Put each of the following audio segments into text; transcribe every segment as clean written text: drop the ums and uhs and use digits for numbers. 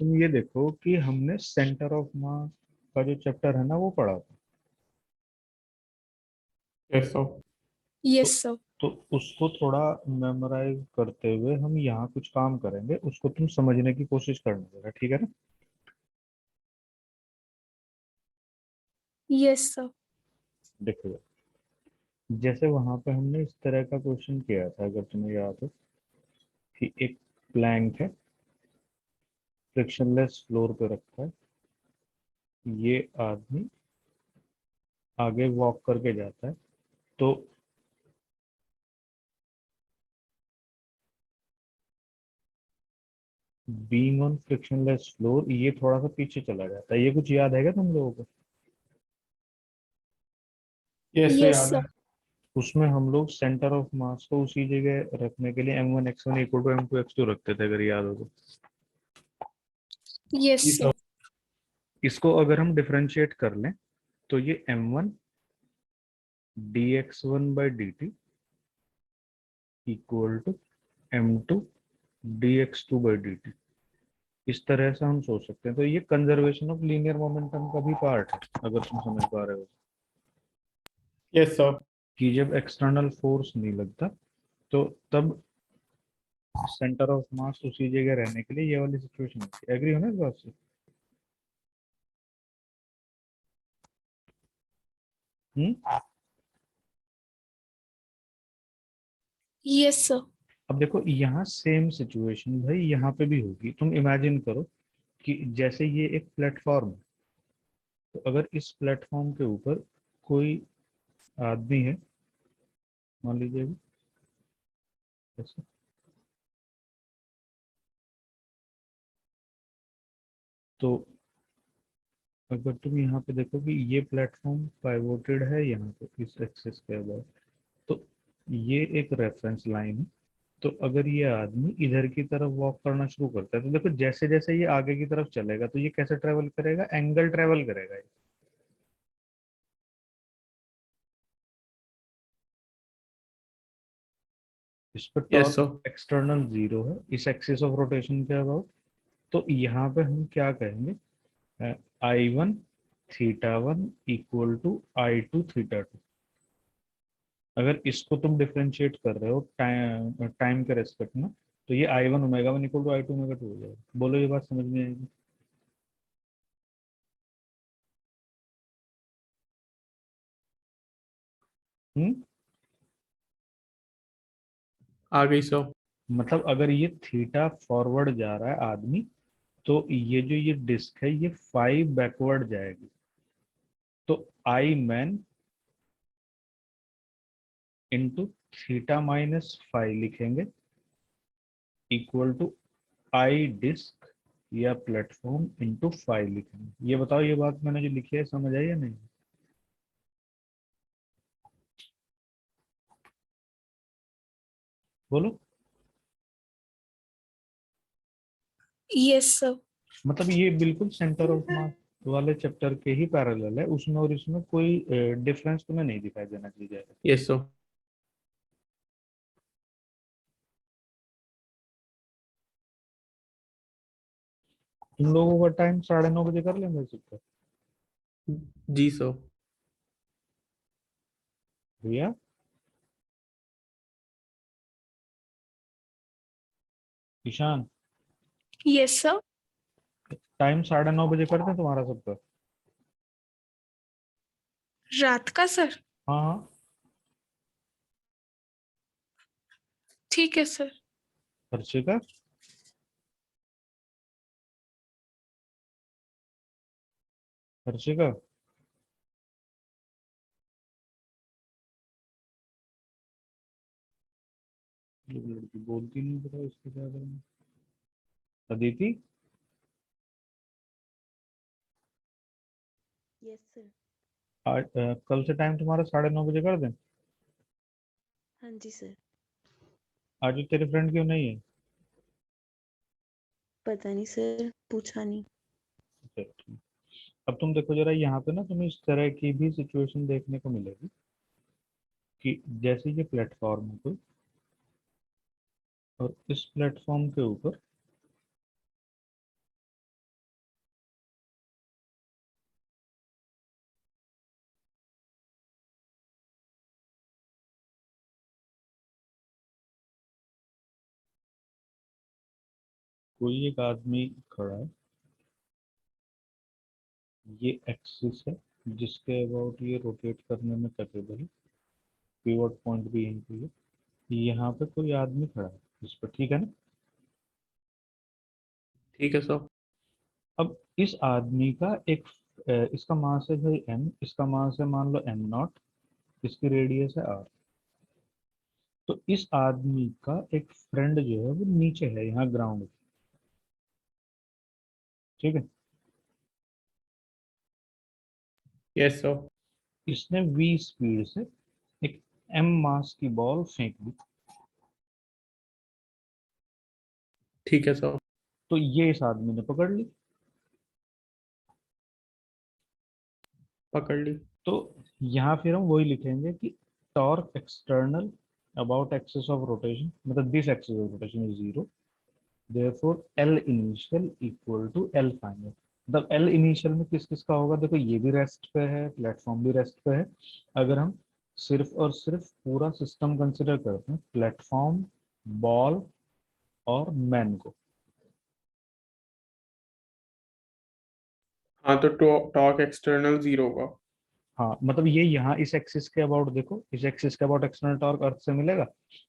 तुम ये देखो कि हमने सेंटर ऑफ मास का जो चैप्टर है ना वो पढ़ा था। Yes sir. तो यस सर। तो उसको थोड़ा मेमोराइज करते हुए हम यहाँ कुछ काम करेंगे, उसको तुम समझने की कोशिश करना जरा, ठीक है ना। Yes sir. देखो, जैसे वहां पे हमने इस तरह का क्वेश्चन किया था, अगर तुम्हें याद हो, कि एक प्लैंक है, फ्रिक्शनलेस फ्लोर पे रखा है, ये आदमी आगे वॉक करके जाता है, तो बीइंग ऑन फ्रिक्शनलेस फ्लोर ये थोड़ा सा पीछे चला जाता है। ये कुछ याद है क्या तुम लोगों को? यस सर, यस याद सर। है। उसमें हम लोग सेंटर ऑफ मास को उसी जगह रखने के लिए m1 x1 equal to m2 x2 रखते थे, अगर याद हो तो। यस जी सर। सर। इसको अगर हम डिफरेंशिएट कर लें तो ये m1 dx1 by d t equal to m2 dx2 by d t, इस तरह से हम सोच सकते हैं। तो ये कंजर्वेशन ऑफ लीनियर मोमेंटम का भी पार्ट है, अगर तुम समझ पा रहे हो, यस सर। कि जब एक्सटर्नल फोर्स नहीं लगता तो तब सेंटर ऑफ मास उसी जगह रहने के लिए ये वाली सिचुएशन होती है। एग्री हो ना इस बात से? हम्म। Yes sir. अब देखो यहाँ सेम सिचुएशन भाई यहाँ पे भी होगी। तुम इमेजिन करो कि जैसे ये एक प्लेटफॉर्म है, तो अगर इस प्लेटफॉर्म के ऊपर कोई आदमी है, मान लीजिए अभी, ऐसे, तो अगर तुम यहाँ पे देखो कि ये प्लेटफॉर्म पाइवोटेड है यहाँ पे इस एक्सिस के अबाउट, तो ये एक रेफरेंस लाइन है। तो अगर ये आदमी इधर की तरफ वॉक करना शुरू करता है, तो देखो जैसे जैसे ये आगे की तरफ चलेगा तो ये कैसे ट्रेवल करेगा? एंगल ट्रेवल करेगा ये। इस पर yes torque sir. External zero है इस एक्सिस ऑफ रोटेशन के अबाउट। तो यहाँ पे हम क्या कहेंगे? I1 θ1 equal to I2 θ2। अगर इसको तुम डिफरेंशिएट कर रहे हो टाइम टाइम के रेस्पेक्ट में, तो ये I1 ω1 इक्वल टू I2 ω2 हो जाएगा। बोलो, ये बात समझ में आएगी? हम्म। आ गई सर। मतलब अगर ये थीटा फॉरवर्ड जा रहा है आदमी, तो ये डिस्क है ये 5 बैकवर्ड जाएगी। तो आई मैन इंटू θ-5 लिखेंगे इक्वल टू आई डिस्क या प्लेटफॉर्म इंटू 5 लिखेंगे। ये बताओ, ये बात मैंने जो लिखी है समझ आई या नहीं? बोलो। Yes sir. मतलब ये बिल्कुल सेंटर ऑफ मास वाले चैप्टर के ही पैरेलल है, उसमें और इसमें कोई डिफरेंस तुम्हें नहीं दिखाई देना चाहिए। Yes sir. तुम लोगों का टाइम 9:30 कर लेंगे चैप्टर? जी सर। भैया, ईशान, यस सर। टाइम 9:30 कर दें तुम्हारा सबका? रात का सर? हाँ हाँ। ठीक है सर। हर्षिका, हर्षिका, ये लड़की बोलती नहीं, पता इसके क्या करें। Aditi, yes sir. आज कल से टाइम तुम्हारा 9:30 कर दें? हाँ जी सर। आज जो तेरे फ्रेंड क्यों नहीं है? पता नहीं सर, पूछा नहीं। अच्छा, ठीक। अब तुम देखो जरा, यहाँ पे ना तुम्हें इस तरह की भी सिचुएशन देखने को मिलेगी कि जैसे ये प्लेटफॉर्म है कोई, और इस प्लेटफॉर्म के ऊपर कोई एक आदमी खड़ा है, ये एक्सिस है जिसके अबाउट ये रोटेट करने में कैपेबल है, पिवट पॉइंट भी यहीं पे है, यहाँ पे कोई आदमी खड़ा है इस पर, ठीक है ना। ठीक है सर। अब इस आदमी का एक इसका मास है भाई m, इसका मास है मान लो m0, इसकी रेडियस है r। तो इस आदमी का एक फ्रेंड जो है वो नीचे है, यहाँ ग्राउंड, ठीक है। Yes sir. इसने v स्पीड से एक m मास की बॉल फेंक दी, ठीक है सर। तो ये इस आदमी ने पकड़ ली। पकड़ ली। तो यहाँ फिर हम वही लिखेंगे कि torque external about axis of rotation, मतलब this axis of rotation is zero, therefore L initial equal to L final. मतलब एल इनिशियल में किस किस का होगा, देखो ये भी रेस्ट पे है, प्लेटफॉर्म भी रेस्ट पे है। अगर हम सिर्फ और सिर्फ पूरा सिस्टम कंसिडर करते हैं, प्लेटफॉर्म, बॉल और मैन को, हाँ तो टॉर्क एक्सटर्नल 0 होगा। हाँ मतलब ये यहाँ इस एक्सिस के अबाउट देखो, इस एक्सिस के अबाउट एक्सटर्नल टॉर्क अर्थ से मिलेगा,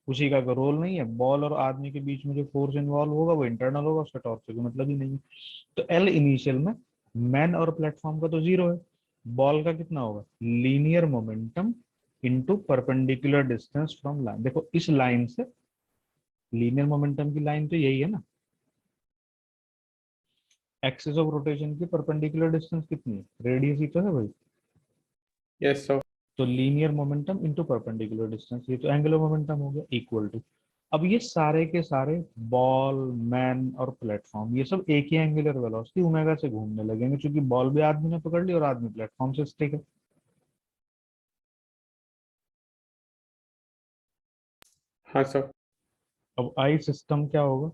उसी का रोल नहीं है। बॉल और आदमी के बीच में जो फोर्स इन्वॉल्व होगा वो इंटरनल होगा, उसका टॉर्क से कोई मतलब ही नहीं है। तो एल इनिशियल में मैन और प्लेटफॉर्म का तो जीरो है, बॉल का कितना होगा, linear momentum into perpendicular distance from line. देखो इस लाइन से लीनियर मोमेंटम की लाइन तो यही है ना, एक्सिस ऑफ रोटेशन की परपेंडिकुलर डिस्टेंस कितनी है, रेडियस ही तो है भाई। Yes sir. तो linear momentum into perpendicular distance, ये तो एंगुलर मोमेंटम हो गया, इक्वल टू, अब ये सारे के सारे बॉल, मैन और प्लेटफॉर्म ये सब एक ही एंगुलर वेलोसिटी ओमेगा से घूमने लगेंगे, क्योंकि बॉल भी आदमी ने पकड़ ली और आदमी प्लेटफॉर्म से स्टिक है। हाँ सर। अब आई सिस्टम क्या होगा,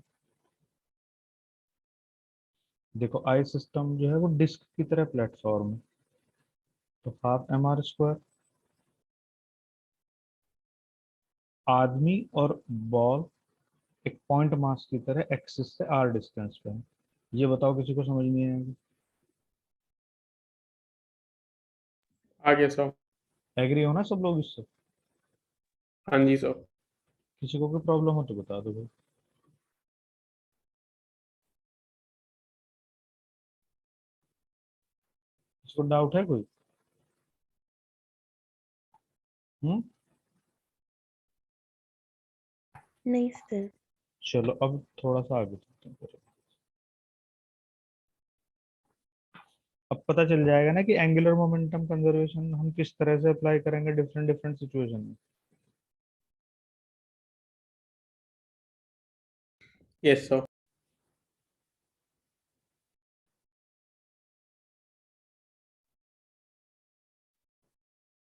देखो आई सिस्टम जो है वो डिस्क की तरह प्लेटफॉर्म है, तो हाफ एम आर स्क्वायर, आदमी और बॉल एक पॉइंट मास की तरह एक्सिस से आर डिस्टेंस पे है। ये बताओ किसी को समझ नहीं आएगी। आ गया सर। एग्री हो ना सब लोग इससे, हाँ जी सर। किसी को कोई प्रॉब्लम हो तो बता दो भाई। इसको डाउट है कोई? हम्म, नहीं सर। चलो अब थोड़ा सा आगे चलते हैं फिर। अब पता चल जाएगा ना कि एंगुलर मोमेंटम कंजर्वेशन हम किस तरह से अप्लाई करेंगे डिफरेंट डिफरेंट सिचुएशन में। Yes sir.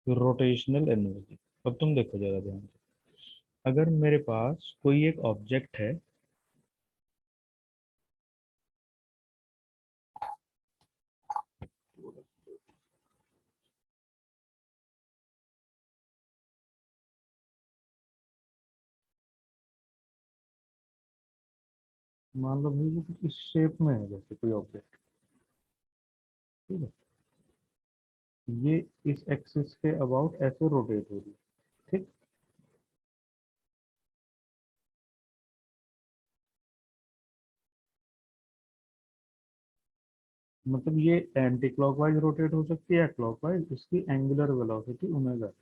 रोटेशनल एनर्जी, अब तुम देखो जरा ध्यान से, अगर मेरे पास कोई एक ऑब्जेक्ट है, मान लो भाई वो कुछ इस शेप में है, जैसे कोई ऑब्जेक्ट, ठीक है, ये इस एक्सिस के अबाउट ऐसे रोटेट हो रही है, ठीक। मतलब ये एंटी क्लॉकवाइज रोटेट हो सकती है, क्लॉकवाइज, इसकी angular velocity omega.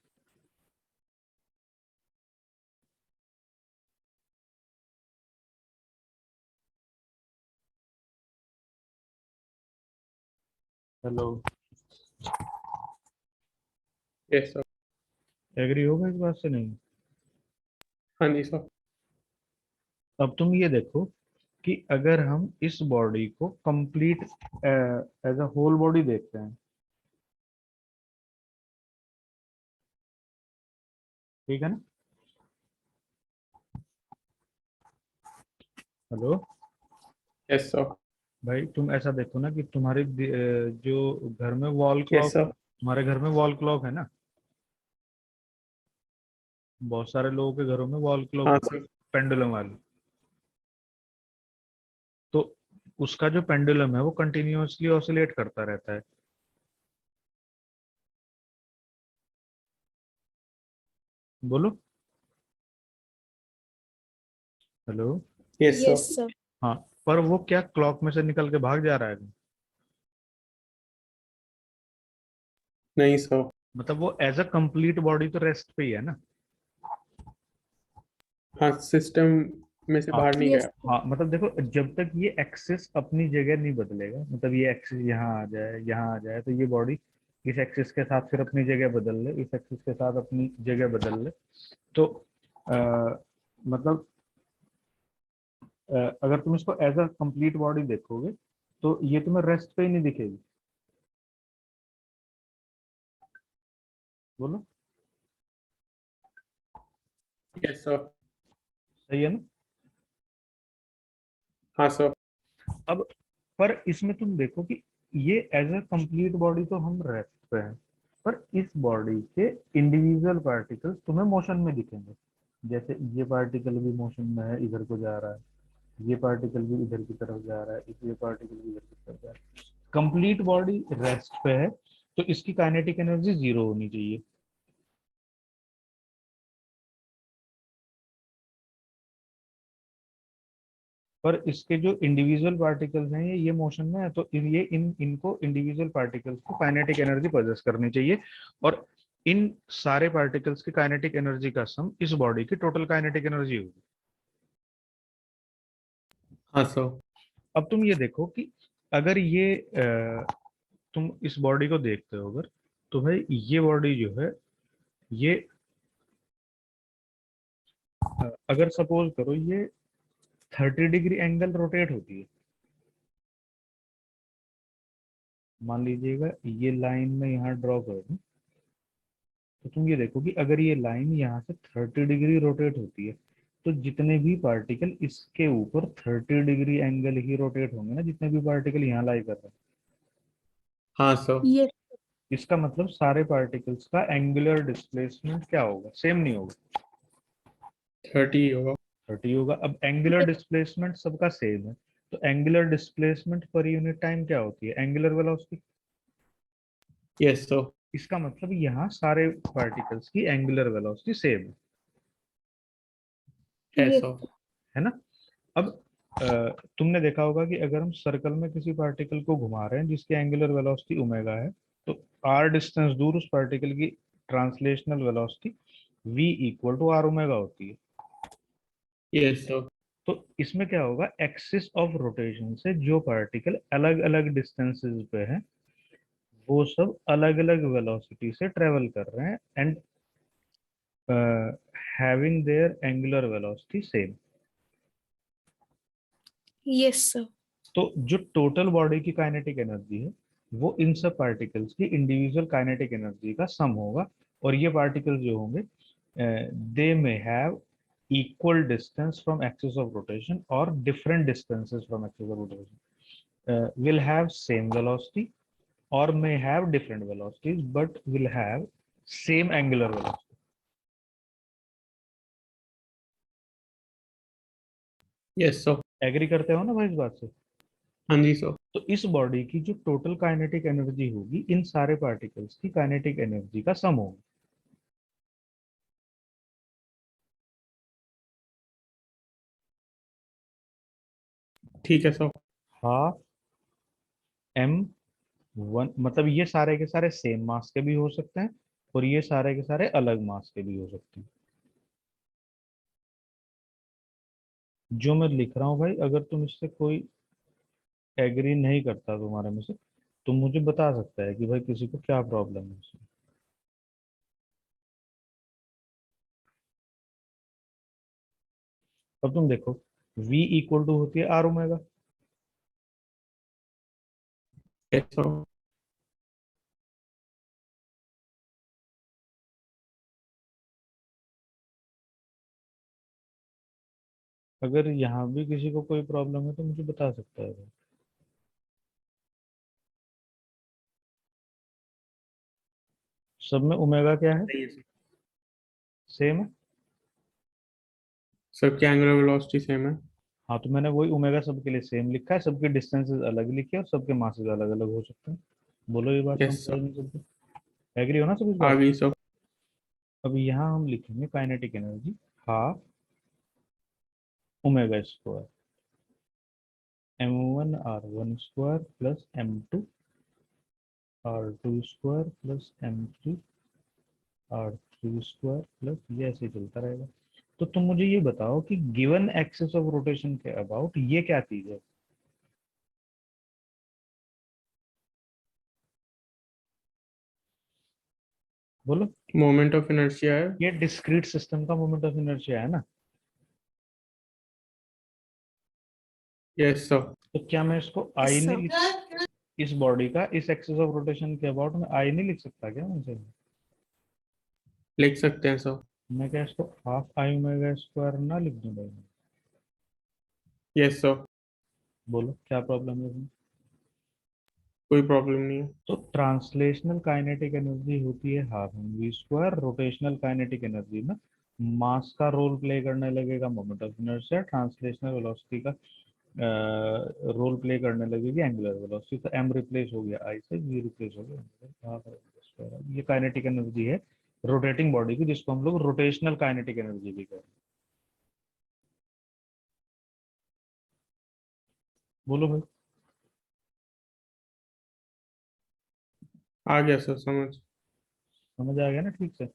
Hello, yes sir. Agree होगा इस बात से नहीं? हाँ जी सर। अब तुम ये देखो कि अगर हम इस बॉडी को complete as a whole body देखते हैं, ठीक है ना। Hello, yes sir. भाई तुम ऐसा देखो ना कि तुम्हारे जो घर में वॉल यस क्लॉक, सर। तुम्हारे घर में वॉल क्लॉक है ना, बहुत सारे लोगों के घरों में वॉल क्लॉक हाँ होती है, सर। पेंडुलम वाली। उसका जो पेंडुलम है वो कंटिन्यूअसली ऑसिलेट करता रहता है। बोलो। Hello. Yes, sir. Yes, sir. हाँ, पर वो क्या क्लॉक में से निकल के भाग जा रहा है? नहीं सर। मतलब वो एज अ कंप्लीट बॉडी तो रेस्ट पे ही है ना। हाँ, सिस्टम में से हाँ बाहर नहीं Yes, गया। sir. हाँ, मतलब देखो, जब तक ये एक्सिस अपनी जगह नहीं बदलेगा, मतलब ये एक्सिस यहाँ आ जाए, यहाँ आ जाए, तो ये बॉडी इस एक्सिस के साथ फिर अपनी जगह बदल ले, इस एक्सिस के साथ अपनी जगह बदल ले, तो मतलब अगर तुम इसको एज अ कंप्लीट बॉडी देखोगे तो ये तुम्हें रेस्ट पे ही नहीं दिखेगी। बोलो। Yes sir. सही है ना? हाँ सर। अब पर इसमें तुम देखो कि ये एज अ कंप्लीट बॉडी तो हम रेस्ट पे हैं, पर इस बॉडी के इंडिविजुअल पार्टिकल्स तुम्हें मोशन में दिखेंगे। जैसे ये पार्टिकल भी मोशन में है, इधर को जा रहा है, ये पार्टिकल भी इधर की तरफ जा रहा है, ये पार्टिकल भी इधर की तरफ जा रहा है। कंप्लीट बॉडी रेस्ट पे है, तो इसकी काइनेटिक एनर्जी जीरो होनी चाहिए। पर इसके जो इंडिविजुअल पार्टिकल्स हैं ये मोशन में है, तो ये इनको इंडिविजुअल पार्टिकल्स को काइनेटिक एनर्जी पॉजेस करनी चाहिए, और इन सारे पार्टिकल्स की काइनेटिक एनर्जी का सम इस बॉडी की टोटल काइनेटिक एनर्जी होगी। हाँ सर। अब तुम ये देखो कि अगर ये तुम इस बॉडी को देखते हो, अगर तुम्हें ये बॉडी जो है ये अगर सपोज करो ये 30 डिग्री एंगल रोटेट होती है, मान लीजिएगा ये लाइन में यहाँ ड्रॉ कर दूं, तो तुम ये देखो कि अगर ये लाइन यहाँ से 30 डिग्री रोटेट होती है, तो जितने भी पार्टिकल इसके ऊपर 30 डिग्री एंगल ही रोटेट होंगे ना, जितने भी पार्टिकल यहाँ लाई कर रहे हैं, हाँ सर। Yes. इसका मतलब सारे पार्टिकल्स का एंगुलर डिस्प्लेसमेंट क्या होगा? सेम नहीं होगा, 30 होगा। 30 होगा। अब एंगुलर डिस्प्लेसमेंट सबका सेम है, तो angular displacement per unit time क्या होती है? Angular velocity. Yes sir. इसका मतलब यहाँ सारे पार्टिकल्स की angular velocity same yes Yes. Sir. है ना? अब तुमने देखा होगा कि अगर हम सर्कल में किसी पार्टिकल को घुमा रहे हैं जिसकी एंगुलर वेलोसिटी ओमेगा है, तो आर डिस्टेंस दूर उस पार्टिकल की translational velocity v equal to are omega होती है। Yes sir. तो इसमें क्या होगा? एक्सिस ऑफ रोटेशन से जो पार्टिकल अलग अलग डिस्टेंसेस पे है, वो सब अलग अलग वेलोसिटी से ट्रेवल कर रहे हैं, and having their angular velocity same. Yes, sir. तो जो टोटल बॉडी की काइनेटिक एनर्जी है वो इन सब पार्टिकल्स की इंडिविजुअल काइनेटिक एनर्जी का सम होगा, और ये पार्टिकल्स जो होंगे they may have equal distance from axis of rotation और different distances from axis of rotation, will have same velocity or may have different velocities but will have same angular velocity. Yes sir. Agree करते हो ना भाई इस बात से? हाँ जी sir. तो इस बॉडी की जो टोटल काइनेटिक एनर्जी होगी इन सारे पार्टिकल्स की काइनेटिक एनर्जी का सम होगा। ठीक है सर। हाफ एम वन, मतलब ये सारे के सारे सेम मास के भी हो सकते हैं और ये सारे के सारे अलग मास के भी हो सकते हैं। जो मैं लिख रहा हूँ भाई, अगर तुम इससे कोई एग्री नहीं करता तुम्हारे में से, तो मुझे बता सकता है कि भाई किसी को क्या प्रॉब्लम है इसमें। अब तुम देखो v इक्वल टू होती है आर ओमेगा, यस सर। अगर यहाँ भी किसी को कोई प्रॉब्लम है तो मुझे बता सकता है भाई। सब में ओमेगा क्या है? सही है सर। सेम है। सबकी एंगुलर वेलोसिटी सेम है। हाँ तो मैंने वही ओमेगा सबके लिए सेम लिखा है, सबके डिस्टेंसेस अलग लिखे और सबके मासेस अलग अलग हो सकते हैं। बोलो ये बात यस समझ सर, नहीं सकते? एग्री हो ना सब इस आ बात? गई सर। अब यहाँ हम लिखेंगे kinetic energy half omega square m1 r1 square plus m2 r2 square plus m3 r3 square plus ये ऐसे ही चलता रहेगा। तो तुम मुझे ये बताओ कि गिवन एक्सिस ऑफ रोटेशन के अबाउट ये क्या चीज है? बोलो। मोमेंट ऑफ इनर्शिया है। ये डिस्क्रीट सिस्टम का मोमेंट ऑफ इनर्शिया है ना? Yes sir. तो क्या मैं इसको आई Yes, नहीं sir. लिख, इस बॉडी का इस एक्सिस ऑफ रोटेशन के अबाउट में आई नहीं लिख सकता क्या उनसे? लिख सकते हैं सर। मैं क्या इसको हाफ आई ओमेगा स्क्वायर ना लिख दूं भाई? Yes sir. बोलो क्या प्रॉब्लम है इसमें? कोई प्रॉब्लम नहीं है। तो ट्रांसलेशनल काइनेटिक एनर्जी होती है half v square, rotational kinetic energy में मास का रोल प्ले करने लगेगा moment of inertia, translational velocity का रोल प्ले करने लगेगी एंगुलर वेलोसिटी। तो एम रिप्लेस हो गया आई से, वी रिप्लेस हो गया हाफ ये काइनेटिक एनर्जी है रोटेटिंग बॉडी की, जिसको हम लोग रोटेशनल काइनेटिक एनर्जी भी कहते हैं। बोलो भाई। आ गया सर समझ। समझ आ गया ना ठीक से?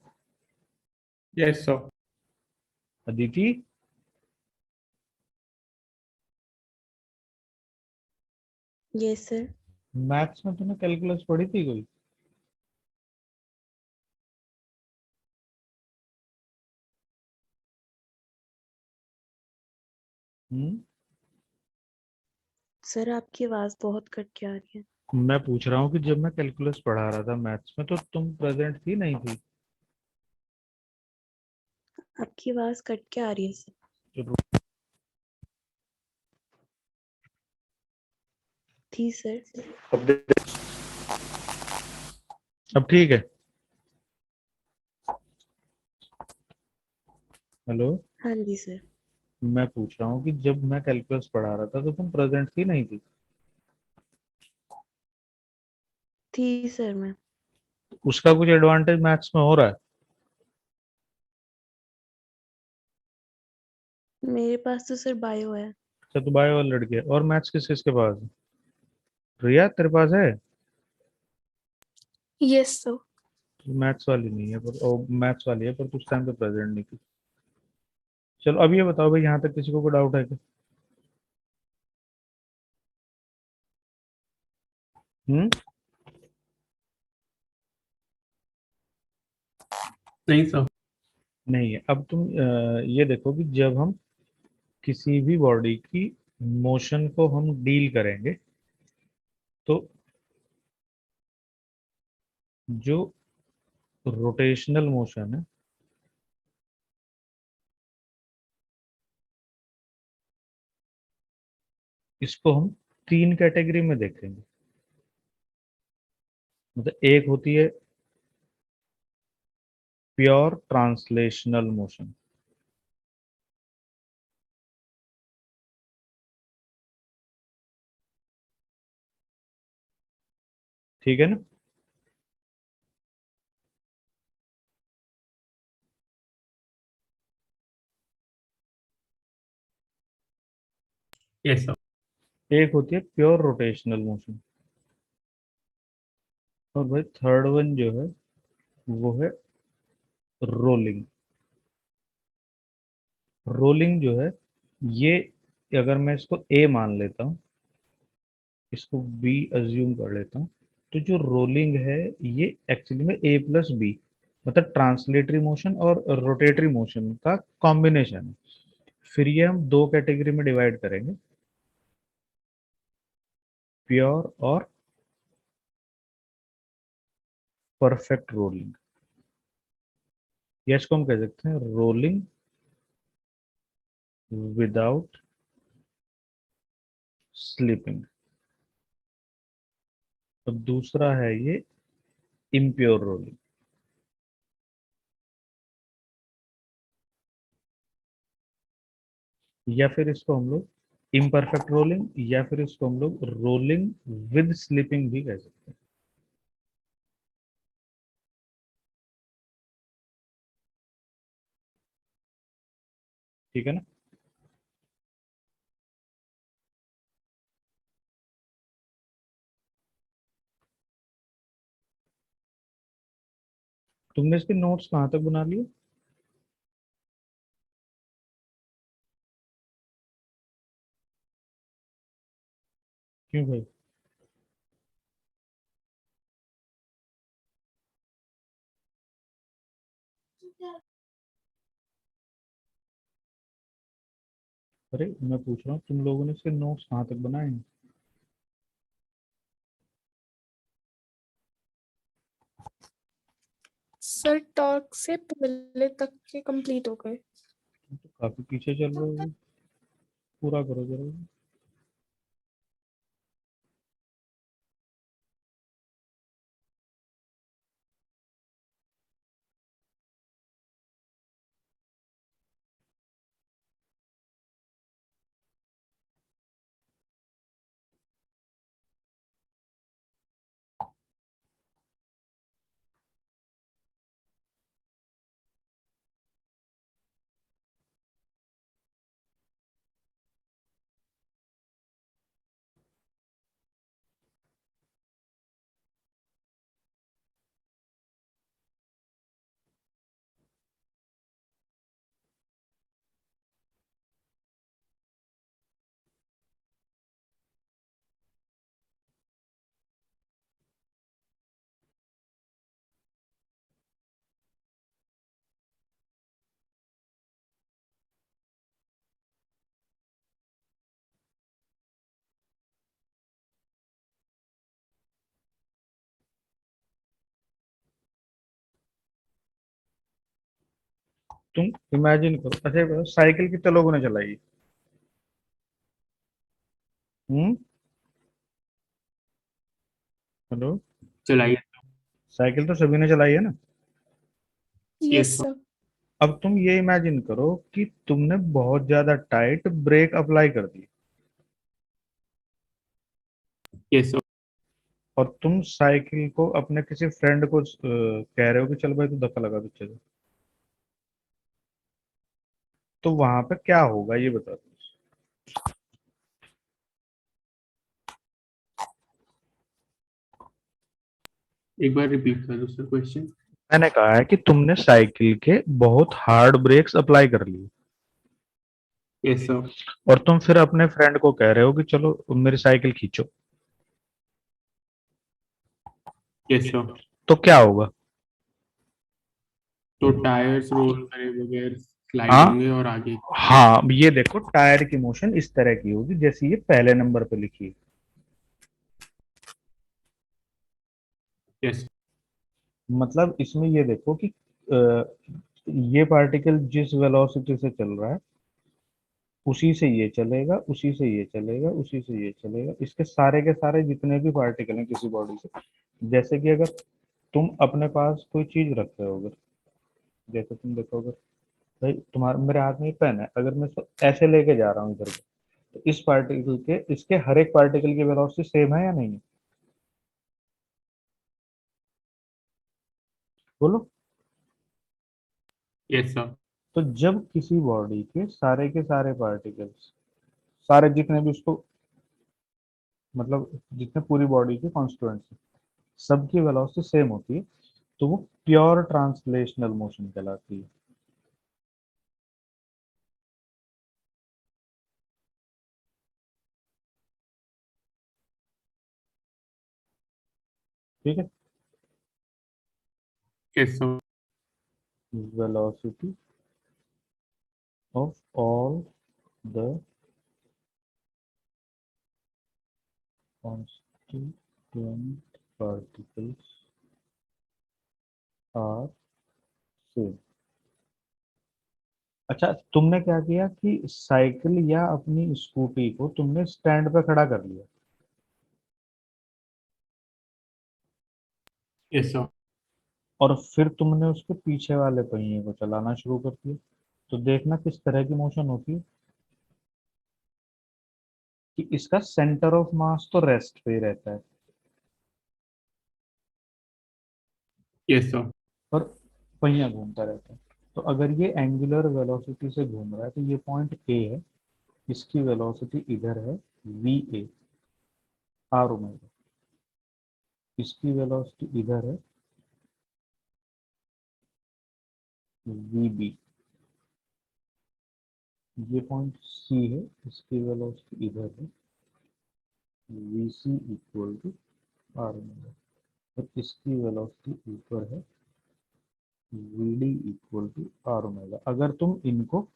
Yes sir. Aditi, Yes, sir. Maths में तुमने कैलकुलस पढ़ी थी कोई? हम्म? सर आपकी आवाज बहुत कट के आ रही है। मैं पूछ रहा हूँ कि जब मैं कैलकुलस पढ़ा रहा था मैथ्स में तो तुम प्रेजेंट थी नहीं थी? आपकी आवाज कट के आ रही है सर। तो थी सर। अब ठीक है? हेलो। हाँ जी सर। मैं पूछ रहा हूँ कि जब मैं कैलकुलस पढ़ा रहा था तो तुम प्रेजेंट थी नहीं थी? थी सर मैं। उसका कुछ एडवांटेज मैथ्स में हो रहा है? मेरे पास तो सर बायो है। अच्छा तो बायो वाले लड़के और मैथ्स किस किसके पास है? रिया तेरे पास है? Yes, sir. मैथ्स वाली नहीं है पर मैथ्स वाली है पर कुछ टाइम पे प्रेजेंट नहीं थी। चलो अब ये बताओ भाई, यहाँ तक किसी को कोई डाउट है क्या? हम्म? नहीं सर। नहीं है। अब तुम ये देखो कि जब हम किसी भी बॉडी की मोशन को हम डील करेंगे तो जो रोटेशनल मोशन है इसको हम तीन कैटेगरी में देखेंगे। मतलब एक होती है प्योर ट्रांसलेशनल मोशन, ठीक है ना? Yes sir. एक होती है प्योर रोटेशनल मोशन, और भाई थर्ड वन जो है वो है रोलिंग। रोलिंग जो है ये, अगर मैं इसको ए मान लेता हूँ, इसको बी अज्यूम कर लेता हूँ, तो जो रोलिंग है ये एक्चुअली में ए प्लस बी, मतलब ट्रांसलेटरी मोशन और रोटेटरी मोशन का कॉम्बिनेशन है। फिर ये हम दो कैटेगरी में डिवाइड करेंगे, प्योर और परफेक्ट रोलिंग, या इसको हम कह सकते हैं रोलिंग विदाउट स्लीपिंग। और दूसरा है ये इम्प्योर रोलिंग। या फिर इसको हम लोग इम्परफेक्ट रोलिंग, या फिर इसको हम लोग रोलिंग विद स्लिपिंग भी कह सकते हैं। ठीक है ना? तुमने इसके नोट्स कहाँ तक बना लिए? क्यों भाई? अरे मैं पूछ रहा हूँ तुम लोगों ने इसके नोट्स कहाँ तक बनाए हैं? सर टॉक से पहले तक के कंप्लीट हो गए। तुम तो काफी पीछे चल रहे हो, पूरा करो जरा। तुम इमेजिन करो, अच्छा ये बताओ, साइकिल कितने लोगों ने चलाई है? हम्म। हेलो। चलाइए। साइकिल तो सभी ने चलाई है ना? Yes yes sir. सर। अब तुम ये इमेजिन करो कि तुमने बहुत ज्यादा टाइट ब्रेक अप्लाई कर दी, यस सर। और तुम साइकिल को अपने किसी फ्रेंड को कह रहे हो कि चल भाई तू धक्का लगा पीछे से, तो वहां पे क्या होगा ये बताओ। एक बार रिपीट कर दो सर क्वेश्चन। मैंने कहा है कि तुमने साइकिल के बहुत हार्ड ब्रेक्स अप्लाई कर लिए, यस सर। और तुम फिर अपने फ्रेंड को कह रहे हो कि चलो मेरी साइकिल खींचो, यस सर। तो क्या होगा? तो टायर्स रोल करे बगैर स्लाइड हाँ, होंगे और आगे। हाँ, ये देखो टायर की मोशन इस तरह की होगी जैसे ये पहले नंबर पे लिखी है। यस। मतलब इसमें ये देखो कि ये पार्टिकल जिस वेलोसिटी से चल रहा है उसी से ये चलेगा, उसी से ये चलेगा, उसी से ये चलेगा, इसके सारे के सारे जितने भी पार्टिकल हैं किसी बॉडी से। जैसे कि अगर तुम अपने पास कोई चीज रख रहे हो, अगर जैसे तुम देखोगे भाई तुम्हारे मेरे हाथ में पेन है, अगर मैं इसको ऐसे लेके जा रहा हूँ इधर को, तो इस पार्टिकल के इसके हर एक पार्टिकल की वेलोसिटी सेम है या नहीं है? बोलो। Yes sir. तो जब किसी बॉडी के सारे पार्टिकल्स, सारे जितने भी उसको, मतलब जितने पूरी बॉडी के कॉन्स्टिट्यूएंट्स, सबकी वेलोसिटी सेम होती है, तो वो प्योर ट्रांसलेशनल मोशन कहलाती है। ठीक है? Yes sir. Velocity of all the constituent particles are same। अच्छा, तुमने क्या किया कि साइकिल या अपनी स्कूटी को तुमने स्टैंड पे खड़ा कर लिया, यस सर। और फिर तुमने उसके पीछे वाले पहिए को चलाना शुरू कर दिया, तो देखना किस तरह की मोशन होती है। कि इसका सेंटर ऑफ मास तो रेस्ट पे ही रहता है Yes, sir. पर पहिया घूमता रहता है। तो अगर ये एंगुलर वेलोसिटी से घूम रहा है तो ये पॉइंट ए है, इसकी वेलोसिटी इधर है वी ए आर ओमेगा, इसकी वेलोसिटी इधर है वी बी, ये पॉइंट सी है, इसकी वेलोसिटी इधर है v C equal to are omega, और इसकी वेलोसिटी ऊपर है v D equal to are omega. अगर तुम इनको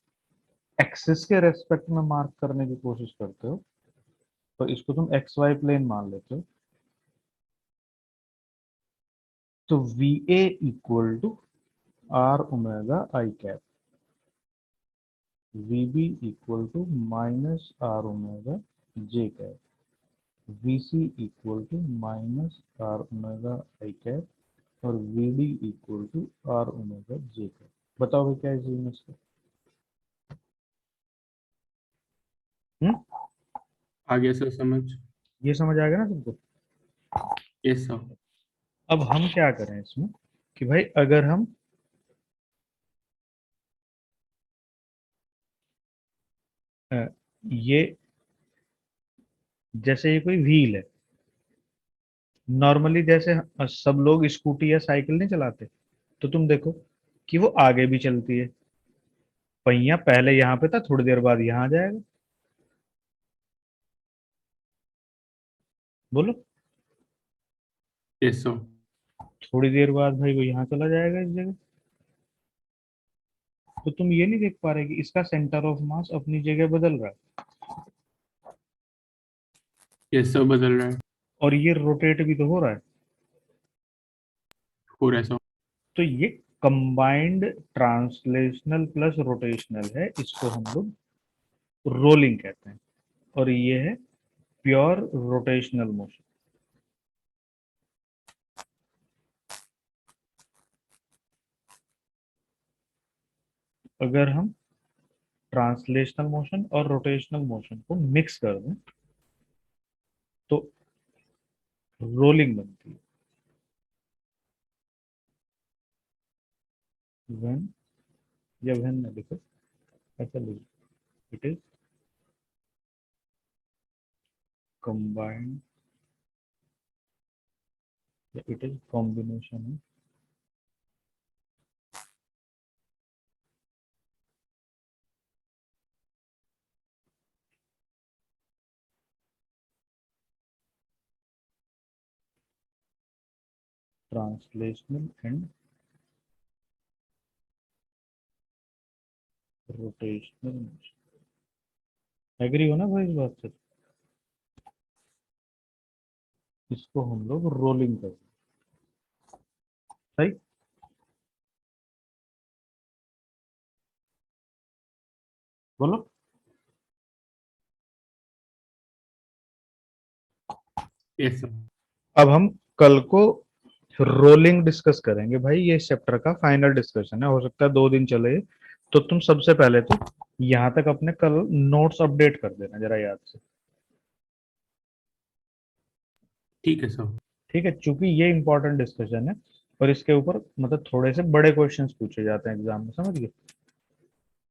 एक्सिस के रेस्पेक्ट में मार्क करने की कोशिश करते हो तो इसको तुम एक्स वाई प्लेन मान लेते हो, तो V A equal to are omega I cap, V B equal to minus R omega J cap, V C equal to minus R omega I cap, और V D equal to are omega J cap. बताओ भाई क्या है इसका? आ गया sir समझ। ये समझ आ गया ना तुमको? Yes, sir. अब हम क्या करें इसमें कि भाई अगर हम ये जैसे ये कोई व्हील है, नॉर्मली जैसे सब लोग स्कूटी या साइकिल नहीं चलाते, तो तुम देखो कि वो आगे भी चलती है, पहिया पहले यहाँ पे था, थोड़ी देर बाद यहाँ आ जाएगा। बोलो, Yes, sir. थोड़ी देर बाद भाई वो यहाँ चला जाएगा इस जगह। तो तुम ये नहीं देख पा रहे कि इसका सेंटर ऑफ मास अपनी जगह बदल रहा है Yes, sir. बदल रहा है। और ये रोटेट भी तो हो रहा है। हो रहा है सर। तो ये कंबाइंड ट्रांसलेशनल प्लस रोटेशनल है, इसको हम लोग रोलिंग कहते हैं, और ये है प्योर रोटेशनल मोशन। अगर हम ट्रांसलेशनल मोशन और रोटेशनल मोशन को मिक्स कर दें तो रोलिंग बनती है। व्हेन या व्हेन में लिखो, ऐसा लिखो, it is combined, it is combination translational and rotational motion. Agree हो ना भाई इस बात से? इसको हम लोग रोलिंग करते हैं, सही? बोलो। Yes, sir. अब हम कल को रोलिंग डिस्कस करेंगे भाई, ये चैप्टर का फाइनल डिस्कशन है, हो सकता है 2 दिन चले ये। तो तुम सबसे पहले तो यहाँ तक अपने कल नोट्स अपडेट कर देना जरा याद से, ठीक है सर। ठीक है? चूंकि ये इंपॉर्टेंट डिस्कशन है और इसके ऊपर मतलब थोड़े से बड़े क्वेश्चंस पूछे जाते हैं एग्जाम में, समझ गए?